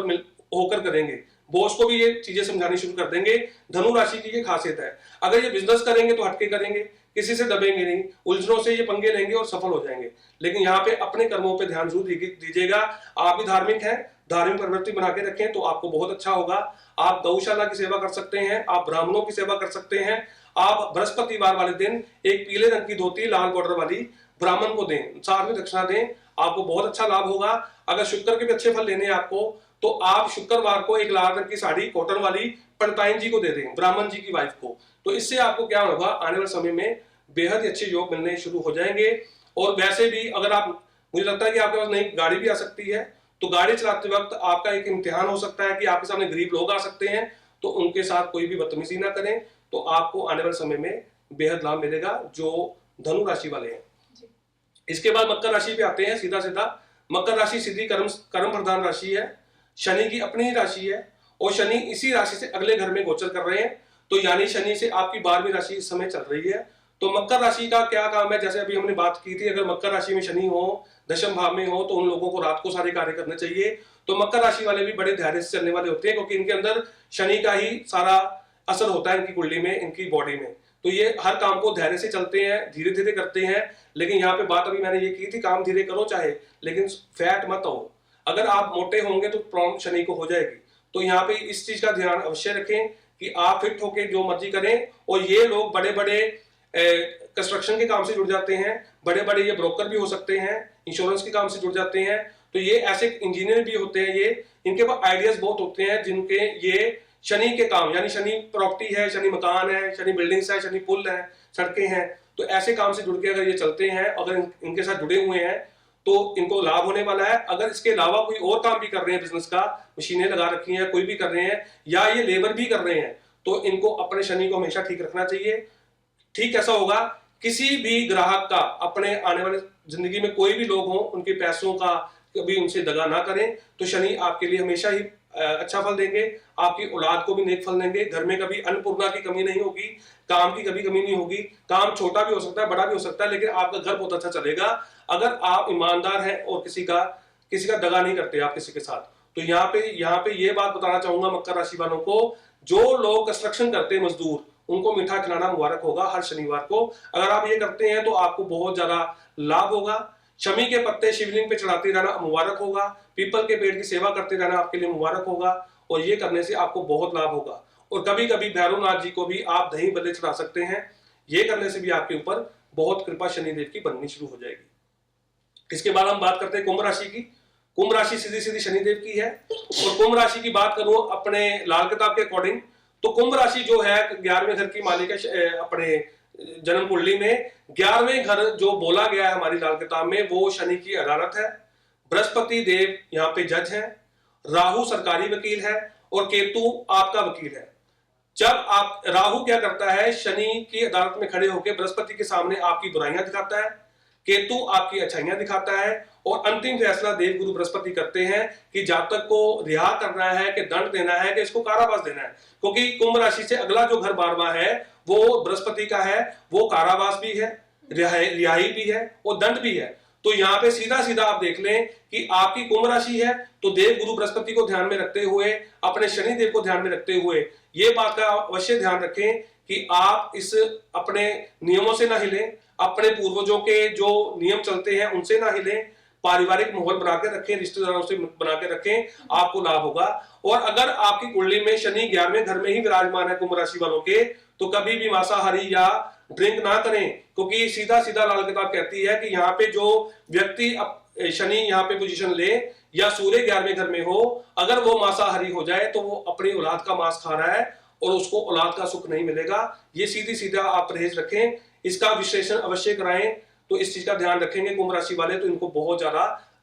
होकर करेंगे, बॉस को भी ये चीजें समझानी शुरू कर देंगे। धनु राशि की ये खासियत है। अगर ये बिजनेस करेंगे तो हटके करेंगे, किसी से दबेंगे नहीं, उलझनों से ये पंगे लेंगे और सफल हो जाएंगे। लेकिन यहाँ पे अपने कर्मों पे ध्यान जरूर दीजिएगा। आप भी धार्मिक हैं, धार्मिक प्रवृत्ति बना के रखें तो आपको बहुत अच्छा होगा। आप गौशाला की सेवा कर सकते हैं, आप ब्राह्मणों की सेवा कर सकते हैं, आप बृहस्पतिवार वाले दिन एक पीले रंग की धोती लाल बॉर्डर वाली ब्राह्मण को दें, साथ में दक्षिणा दें, आपको बहुत अच्छा लाभ होगा। अगर शुक्र के भी अच्छे फल लेने हैं आपको, तो आप शुक्रवार को एक लाल रंग की साड़ी कॉटन वाली पंडिताइन जी को दे दें, ब्राह्मण जी की वाइफ को। तो इससे आपको क्या होगा, आने वाले समय में बेहद अच्छे योग मिलने शुरू हो जाएंगे। और वैसे भी अगर आप, मुझे लगता है कि आपके पास नई गाड़ी भी आ सकती है, तो गाड़ी चलाते वक्त आपका एक इम्तिहान हो सकता है कि आपके सामने गरीब लोग आ सकते हैं, तो उनके साथ कोई भी बदतमीजी ना करें, तो आपको आने वाले समय में बेहद लाभ मिलेगा जो धनु राशि वाले हैं। इसके बाद मकर राशि पे आते हैं सीधा सीधा। मकर राशि सीधी कर्म प्रधान राशि है, शनि की अपनी ही राशि है, और शनि इसी राशि से अगले घर में गोचर कर रहे हैं। तो यानी शनि से आपकी 12वीं राशि इस समय चल रही है। तो मकर राशि का क्या काम है, जैसे अभी हमने बात की थी, अगर मकर राशि में शनि हो, दशम भाव में हो तो उन लोगों को रात को सारे कार्य करने चाहिए। तो मकर राशि वाले भी बड़े धैर्य से चलने वाले होते हैं, क्योंकि इनके अंदर शनि का ही सारा असर होता है, इनकी कुंडली में, इनकी बॉडी में। तो ये हर काम को धैर्य से चलते हैं, धीरे धीरे करते हैं। लेकिन यहाँ पे बात अभी मैंने ये की थी, काम धीरे करो चाहे, लेकिन फैट मत हो। अगर आप मोटे होंगे तो प्रॉब्लम शनि को हो जाएगी। तो यहाँ पे इस चीज का ध्यान अवश्य रखें कि आप फिट होके जो मर्जी करें। और ये लोग बड़े बड़े कंस्ट्रक्शन के काम से जुड़ जाते हैं, बड़े बड़े ये ब्रोकर भी हो सकते हैं, इंश्योरेंस के काम से जुड़ जाते हैं। तो ये ऐसे इंजीनियर भी होते हैं, ये इनके पास आइडियाज बहुत होते हैं, जिनके ये शनि के काम, यानी शनि प्रॉपर्टी है, शनि मकान है, शनि बिल्डिंग्स है, शनि पुल है, सड़कें हैं, तो ऐसे काम से जुड़ के अगर ये चलते हैं, अगर इनके साथ जुड़े हुए हैं तो इनको लाभ होने वाला है। अगर इसके अलावा कोई और काम भी कर रहे हैं, बिजनेस का, मशीनें लगा रखी हैं, कोई भी कर रहे हैं, या ये लेबर भी कर रहे हैं, तो इनको अपने शनि को हमेशा ठीक रखना चाहिए। ठीक ऐसा होगा, किसी भी ग्राहक का अपने आने वाले जिंदगी में कोई भी लोग हों, उनके पैसों का कभी उनसे दगा ना करें, तो शनि आपके लिए हमेशा ही अच्छा फल देंगे, आपकी औलाद को भी नेक फल देंगे। घर में कभी अन्नपूर्णा की कमी नहीं होगी, काम की कभी कमी नहीं होगी। काम छोटा भी हो सकता है, बड़ा भी हो सकता है, लेकिन आपका घर बहुत अच्छा चलेगा अगर आप ईमानदार हैं और किसी का दगा नहीं करते आप किसी के साथ। तो यहाँ पे ये बात बताना चाहूंगा मकर राशि वालों को, जो लोग कंस्ट्रक्शन करते हैं, मजदूर, उनको मीठा खिलाना मुबारक होगा हर शनिवार को। अगर आप ये करते हैं तो आपको बहुत ज्यादा लाभ होगा। शमी के पत्ते शिवलिंग पे चढ़ाते रहना मुबारक होगा। पीपल के पेड़ की सेवा करते रहना आपके लिए मुबारक होगा, और ये करने से आपको बहुत लाभ होगा। और कभी कभी भैरवनाथ जी को भी आप दही बल्ले चढ़ा सकते हैं, ये करने से भी आपके ऊपर बहुत कृपा शनिदेव की बननी शुरू हो जाएगी। इसके बाद हम बात करते हैं कुंभ राशि की। कुंभ राशि सीधी सीधी शनिदेव की है। और कुंभ राशि की बात करूं अपने लाल किताब के अकॉर्डिंग, तो कुंभ राशि जो है 11वें घर की मालिक है। अपने जन्म कुंडली में 11वें घर जो बोला गया है हमारी लाल किताब में, वो शनि की अदालत है। बृहस्पति देव यहाँ पे जज है, राहु सरकारी वकील है, और केतु आपका वकील है। जब आप राहु क्या करता है, शनि की अदालत में खड़े होकर बृहस्पति के सामने आपकी बुराइयां दिखाता है, केतु आपकी अच्छाइयां दिखाता है, और अंतिम फैसला देव गुरु बृहस्पति करते हैं कि जातक को रिहा करना है, कि दंड देना है, कि इसको कारावास देना है। क्योंकि कुंभ राशि से अगला जो घर 12वां है वो बृहस्पति का है, वो कारावास भी है, रिहाई भी है, और दंड भी है। तो यहाँ पे सीधा सीधा आप देख लें कि आपकी कुंभ राशि है, तो देव गुरु बृहस्पति को ध्यान में रखते हुए, अपने शनि देव को ध्यान में रखते हुए, ये बात का अवश्य ध्यान रखें कि आप इस अपने नियमों से ना हिलें, अपने पूर्वजों के जो नियम चलते हैं उनसे ना हिलें, पारिवारिक माहौल बना के रखें, रिश्तेदारों से बना के रखें, आपको लाभ होगा। और अगर आपकी कुंडली में शनि 11वें घर में ही विराजमान है कुंभ राशि वालों के, तो कभी भी मांसाहारी या ड्रिंक ना करें, क्योंकि सीधा सीधा लाल किताब कहती है कि यहाँ पे जो व्यक्ति शनि यहाँ पे पोजीशन ले, या सूर्य 11वें घर में हो, अगर वो मांसाहारी हो जाए तो वो अपनी औलाद का मांस खा रहा है, और उसको औलाद का सुख नहीं मिलेगा। ये सीधी सीधा आप परहेज रखें, इसका विश्लेषण अवश्य कराएं। तो इस चीज का ध्यान रखेंगे कुंभ राशि वाले, तो इनको बहुत ज्यादा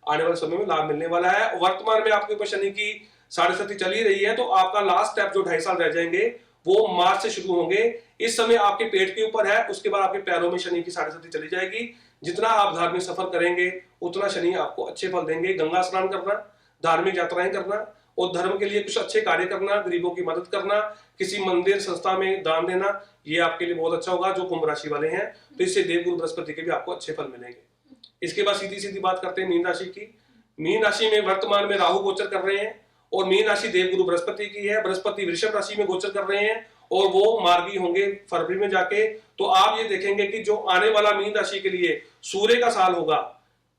आने वाले समय में लाभ मिलने वाला है। वर्तमान में आपके ऊपर शनि की 7.5 चल ही रही है, तो आपका लास्ट स्टेप जो 2.5 साल रह जाएंगे वो मार्च से शुरू होंगे। इस समय आपके पेट के ऊपर है, उसके बाद आपके पैरों में शनि की 7.5 चली जाएगी। जितना आप धार्मिक सफर करेंगे उतना शनि आपको अच्छे फल देंगे। गंगा स्नान करना, धार्मिक यात्राएं करना, और धर्म के लिए कुछ अच्छे कार्य करना, गरीबों की मदद करना, किसी मंदिर संस्था में दान देना, ये आपके लिए बहुत अच्छा होगा जो कुंभ राशि वाले हैं। तो इससे देवगुरु बृहस्पति के भी आपको अच्छे फल मिलेंगे। इसके बाद सीधी सीधी बात करते हैं मीन राशि की। मीन राशि में वर्तमान में राहु गोचर कर रहे हैं, और मीन राशि देवगुरु बृहस्पति की है। बृहस्पति वृषभ राशि में गोचर कर रहे हैं, और वो मार्गी होंगे फरवरी में जाके। तो आप ये देखेंगे कि जो आने वाला मीन राशि के लिए सूर्य का साल होगा,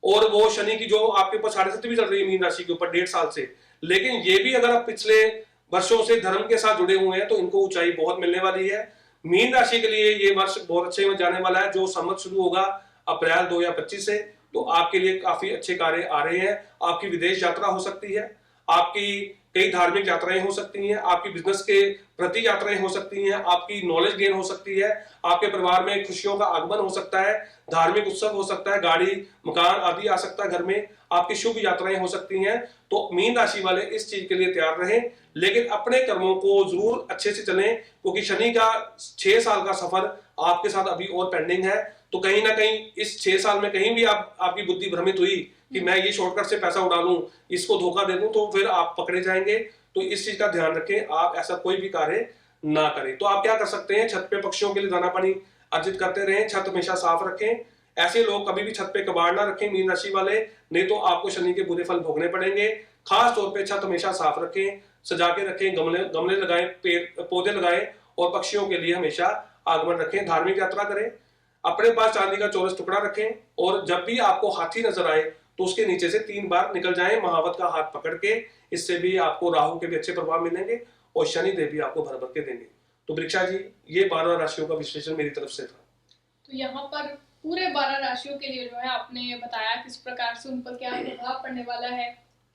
और वो शनि की जो आपके ऊपर 7.5 भी चल रही है मीन राशि के ऊपर 1.5 साल से। लेकिन ये भी अगर आप पिछले वर्षों से धर्म के साथ जुड़े हुए हैं तो इनको ऊंचाई बहुत मिलने वाली है। मीन राशि के लिए ये वर्ष बहुत अच्छे में जाने वाला है। जो संवत शुरू होगा अप्रैल 2025 से, तो आपके लिए काफी अच्छे कार्य आ रहे हैं। आपकी विदेश यात्रा हो सकती है, आपकी कई धार्मिक यात्राएं हो सकती हैं, आपकी बिजनेस के प्रति यात्राएं हो सकती हैं, आपकी नॉलेज गेन हो सकती है, आपके परिवार में खुशियों का आगमन हो सकता है, धार्मिक उत्सव हो सकता है, गाड़ी मकान आदि आ सकता है घर में, आपकी शुभ यात्राएं हो सकती हैं। तो मीन राशि वाले इस चीज के लिए तैयार रहें, लेकिन अपने कर्मों को जरूर अच्छे से चलें, क्योंकि शनि का 6 साल का सफर आपके साथ अभी और पेंडिंग है। तो कहीं ना कहीं इस 6 साल में कहीं भी आपकी बुद्धि भ्रमित हुई कि मैं ये शॉर्टकट से पैसा उड़ा लूं, इसको धोखा दे दूं, तो फिर आप पकड़े जाएंगे। तो इस चीज का ध्यान रखें, आप ऐसा कोई भी कार्य ना करें। तो आप क्या कर सकते हैं, छत पे पक्षियों के लिए दाना पानी अर्जित करते रहें, छत हमेशा साफ रखें, ऐसे लोग कभी भी छत पे कबाड़ ना रखें, मीन राशि वाले, नहीं तो आपको शनि के बुरे फल भोगने पड़ेंगे। खास तौर पे छत हमेशा साफ रखें, सजा के रखें, गमले गमले लगाएं, पेड़ पौधे लगाएं और पक्षियों के लिए हमेशा आगमन रखें। धार्मिक यात्रा करें, अपने पास चांदी का चौरस टुकड़ा रखें और जब भी आपको हाथी नजर आए तो उसके नीचे से 3 बार निकल जाएं महावत का हाथ पकड़ के। इससे भी आपको राहु के भी अच्छे प्रभाव मिलेंगे और शनि देव भी आपको भर भर के देंगे। तो वृक्षा जी, ये 12 राशियों का विश्लेषण मेरी तरफ से था। तो यहाँ पर पूरे 12 राशियों के लिए जो है आपने बताया किस प्रकार से उन पर क्या प्रभाव पड़ने वाला है,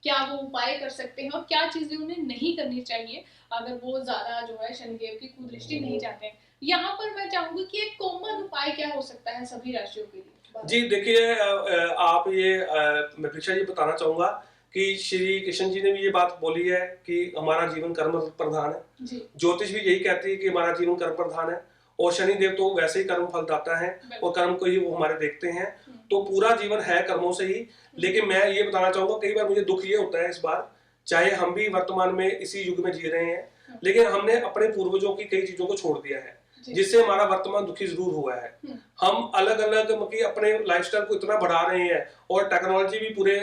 क्या वो उपाय कर सकते हैं और क्या चीजें उन्हें नहीं करनी चाहिए अगर वो ज्यादा जो है शनिदेव की कुदृष्टि नहीं चाहते हैं। यहाँ पर मैं चाहूंगी कि एक कॉमन उपाय क्या हो सकता है सभी राशियों के लिए। जी देखिए, आप ये मैं परीक्षा जी बताना चाहूंगा कि श्री कृष्ण जी ने भी ये बात बोली है कि हमारा जीवन कर्म प्रधान है। ज्योतिष भी यही कहती है कि हमारा जीवन कर्म प्रधान है और शनि देव तो वैसे ही कर्म फल दाता है और कर्म को ही वो हमारे देखते हैं। तो पूरा जीवन है कर्मों से ही। लेकिन मैं ये बताना चाहूंगा, कई बार मुझे दुख ये होता है इस बार, चाहे हम भी वर्तमान में इसी युग में जी रहे हैं, लेकिन हमने अपने पूर्वजों की कई चीजों को छोड़ दिया है जिससे हमारा वर्तमान दुखी जरूर हुआ है। हम अलग अलग मतलब अपने लाइफस्टाइल को इतना बढ़ा रहे हैं और टेक्नोलॉजी भी पूरे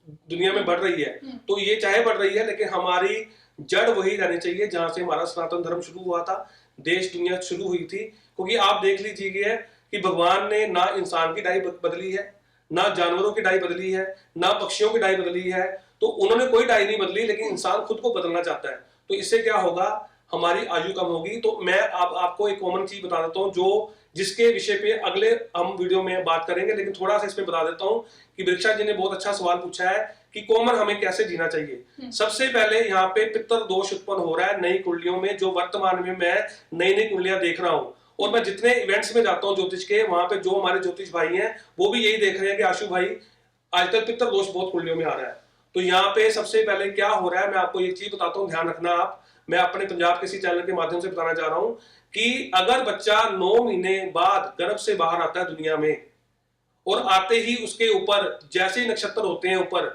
दुनिया में बढ़ रही है, तो ये चाहे बढ़ रही है लेकिन हमारी जड़ वही रहनी चाहिए जहां से हमारा सनातन धर्म शुरू हुआ था, देश दुनिया शुरू हुई थी। क्योंकि आप देख लीजिए कि भगवान ने ना इंसान की डाई बदली है, ना जानवरों की डाई बदली है, ना पक्षियों की डाई बदली है। तो उन्होंने कोई डाई नहीं बदली, लेकिन इंसान खुद को बदलना चाहता है। तो इससे क्या होगा, हमारी आयु कम होगी। तो मैं आपको एक कॉमन चीज बता देता हूँ जो जिसके विषय पे अगले हम वीडियो में बात करेंगे, लेकिन थोड़ा सा इसमें बता देता हूँ कि वृक्षा जी ने बहुत अच्छा सवाल पूछा है कि कॉमन हमें कैसे जीना चाहिए। सबसे पहले यहाँ पे पितर दोष उत्पन्न हो रहा है नई कुंडलियों में, जो वर्तमान में मैं नई नई कुंडलियां देख रहा हूँ और मैं जितने इवेंट्स में जाता हूँ ज्योतिष के, वहां पे जो हमारे ज्योतिष भाई हैं वो भी यही देख रहे हैं कि आशु भाई आजकल पितर दोष बहुत कुंडलियों में आ रहा है। तो यहाँ पे सबसे पहले क्या हो रहा है, मैं आपको एक चीज बताता हूँ, ध्यान रखना आप। मैं अपने पंजाब किसी चैनल के माध्यम से बताना चाह रहा हूँ कि अगर बच्चा 9 महीने बाद गर्भ से बाहर आता है दुनिया में और आते ही उसके ऊपर जैसे नक्षत्र होते हैं, ऊपर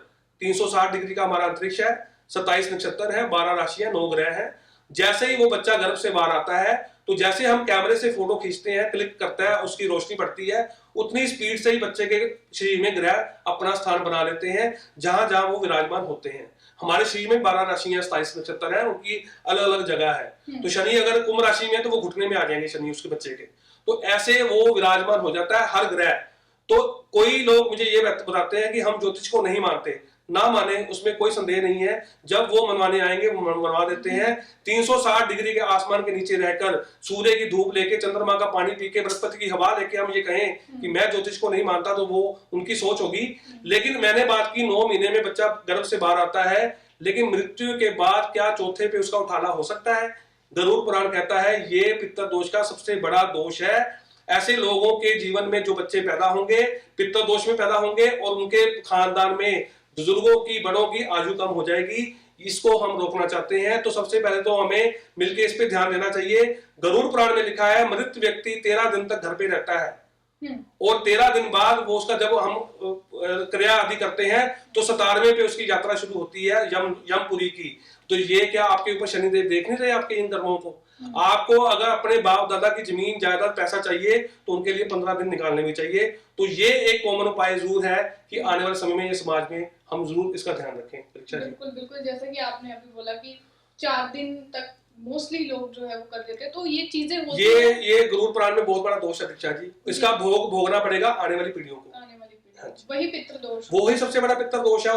360 डिग्री का हमारा अंतरिक्ष है, 27 नक्षत्र है, 12 राशियां, 9 ग्रह हैं। जैसे ही वो बच्चा गर्भ से बाहर आता है तो जैसे हम कैमरे से फोटो खींचते हैं, क्लिक करता है, उसकी रोशनी पड़ती है, उतनी स्पीड से ही बच्चे के शरीर में ग्रह अपना स्थान बना लेते हैं जहां जहां वो विराजमान होते हैं। हमारे शरीर में 12 राशियां, 27 नक्षत्र हैं, उनकी अलग अलग जगह है। तो शनि अगर कुंभ राशि में है तो वो घुटने में आ जाएंगे शनि उसके बच्चे के। तो ऐसे वो विराजमान हो जाता है हर ग्रह। तो कोई लोग मुझे ये बताते हैं कि हम ज्योतिष को नहीं मानते, ना माने, उसमें कोई संदेह नहीं है। जब वो मनवाने आएंगे वो मनवा देते हैं। 360 डिग्री के आसमान के नीचे रहकर, सूर्य की धूप लेके, चंद्रमा का पानी पी के, बृहस्पति की हवा लेके हम ये कहें कि मैं ज्योतिष को नहीं मानता, तो वो उनकी सोच होगी। लेकिन मैंने बात की 9 महीने में बच्चा गर्भ से बाहर आता है, लेकिन मृत्यु के बाद क्या चौथे पे उसका उठाला हो सकता है? गरुड़ पुराण कहता है ये पित्तर दोष का सबसे बड़ा दोष है। ऐसे लोगों के जीवन में जो बच्चे पैदा होंगे पित्तर दोष में पैदा होंगे और उनके खानदान में बुजुर्गों की, बड़ों की आयु कम हो जाएगी। इसको हम रोकना चाहते हैं। तो सबसे पहले तो हमें मिलकर इस पे ध्यान देना चाहिए। गरुड़ पुराण में लिखा है मृत व्यक्ति 13 दिन तक घर पे रहता है और 13 दिन बाद वो उसका जब हम क्रिया आदि करते हैं तो 17वें पे उसकी यात्रा शुरू होती है यमपुरी की। तो ये क्या आपके ऊपर शनिदेव देख नहीं रहे आपके इन कर्मों को? आपको अगर अपने बाप दादा की जमीन जायदाद पैसा चाहिए तो उनके लिए 15 दिन निकालने भी चाहिए। तो ये एक कॉमन उपाय जरूर है कि आने वाले समय में ये समाज में हम जरूर इसका ध्यान रखें। बिल्कुल बिल्कुल, जैसे कि आपने अभी बोला कि 4 दिन तक मोस्टली लोग जो है वो कर देते हैं, तो ये चीजें होती हैं। ये गरुड़ पुराण में बहुत बड़ा दोष है दीक्षा जी, इसका भोगना पड़ेगा आने वाली पीढ़ियों को। वही पितृ दोष, वही सबसे बड़ा पितृ दोष है।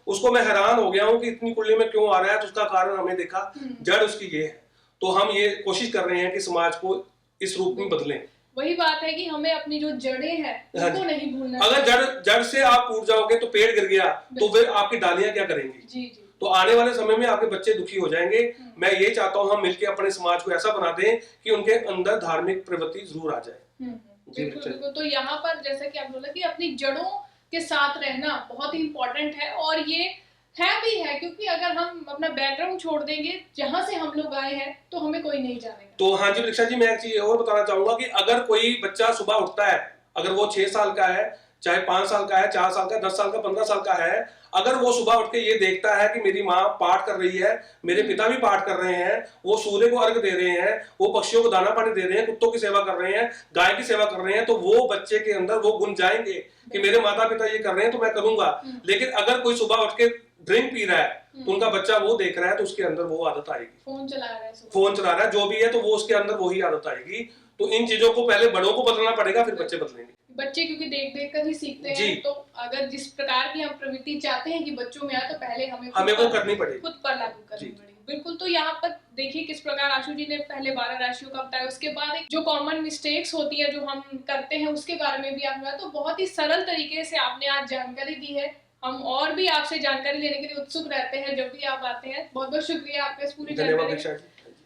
उसको मैं हैरान हो गया हूँ कि इतनी कुंडली में क्यों आ रहा है। तो उसका कारण हमने देखा, जड़ उसकी ये है। तो हम ये कोशिश कर रहे हैं कि समाज को इस रूप में बदलें। वही बात है कि हमें अपनी जो जड़ें हैं उनको नहीं भूलना। अगर जड़ से आप टूट जाओगे तो पेड़ गिर गया तो फिर आपकी डालियां क्या करेंगी? जी। तो आने वाले समय में आपके बच्चे दुखी हो जाएंगे। मैं ये चाहता हूँ हम मिलकर अपने समाज को ऐसा बना दें कि उनके अंदर धार्मिक प्रवृत्ति जरूर आ जाए। बिल्कुल। तो यहाँ पर जैसे कि आप बोला कि अपनी जड़ों के साथ रहना बहुत ही इम्पोर्टेंट है और ये है भी है, क्योंकि अगर हम अपना बैकग्राउंड छोड़ देंगे जहां से हम लोग आए हैं तो हमें कोई नहीं जानेगा। तो हाँ जी दीक्षा जी, मैं एक चीज और बताना चाहूंगा कि अगर कोई बच्चा सुबह उठता है, अगर वो 6 साल का है, चाहे 5 साल का है, 4 साल का, 10 साल का, 15 साल का है, अगर वो सुबह उठ के ये देखता है कि मेरी माँ पाठ कर रही है, मेरे पिता भी पाठ कर रहे हैं, वो सूर्य को अर्घ दे रहे हैं, वो पक्षियों को दाना पानी दे रहे हैं, कुत्तों की सेवा कर रहे हैं, गाय की सेवा कर रहे हैं, तो वो बच्चे के अंदर वो गुण जाएंगे कि मेरे माता पिता ये कर रहे हैं तो मैं करूंगा। लेकिन अगर कोई सुबह उठ के ड्रिंक पी रहा है तो उनका बच्चा वो देख रहा है तो उसके अंदर वो आदत आएगी। फोन चला रहा है, जो भी है तो वो उसके अंदर वही आदत आएगी। तो इन चीजों को पहले बड़ों को बदलना पड़ेगा, फिर बच्चे बदलेंगे। बच्चे क्योंकि देख देख कर ही सीखते हैं, तो अगर जिस प्रकार की हम प्रवृत्ति चाहते हैं कि बच्चों में आए तो पहले हमें वो करनी पड़ेगी, खुद पर लागू करनी पड़ेगी। बिल्कुल। तो यहाँ पर देखिए किस प्रकार आशु जी ने पहले 12 राशियों का बताया, उसके बाद एक जो कॉमन मिस्टेक्स होती है जो हम करते हैं उसके बारे में भी आपने बताया। तो बहुत ही सरल तरीके से आपने आज जानकारी दी है। हम और भी आपसे जानकारी लेने के लिए उत्सुक रहते हैं जब भी आप आते हैं। बहुत बहुत शुक्रिया आपका इस पूरी जानकारी।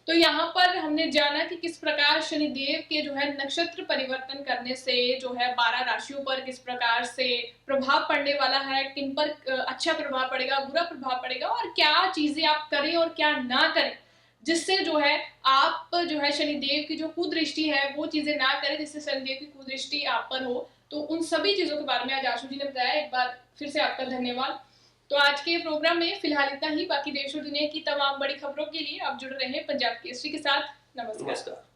तो यहाँ पर हमने जाना कि किस प्रकार शनिदेव के जो है नक्षत्र परिवर्तन करने से जो है 12 राशियों पर किस प्रकार से प्रभाव पड़ने वाला है, किन पर अच्छा प्रभाव पड़ेगा, बुरा प्रभाव पड़ेगा, और क्या चीजें आप करें और क्या ना करें जिससे जो है आप जो है शनिदेव की जो कुदृष्टि है वो चीजें ना करें जिससे शनिदेव की कुदृष्टि आप पर हो। तो उन सभी चीजों के बारे में आज आशु जी ने बताया। एक बार फिर से आपका धन्यवाद। तो आज के प्रोग्राम में फिलहाल इतना ही। बाकी देश और दुनिया की तमाम बड़ी खबरों के लिए आप जुड़ रहे हैं पंजाब केसरी के साथ। नमस्कार।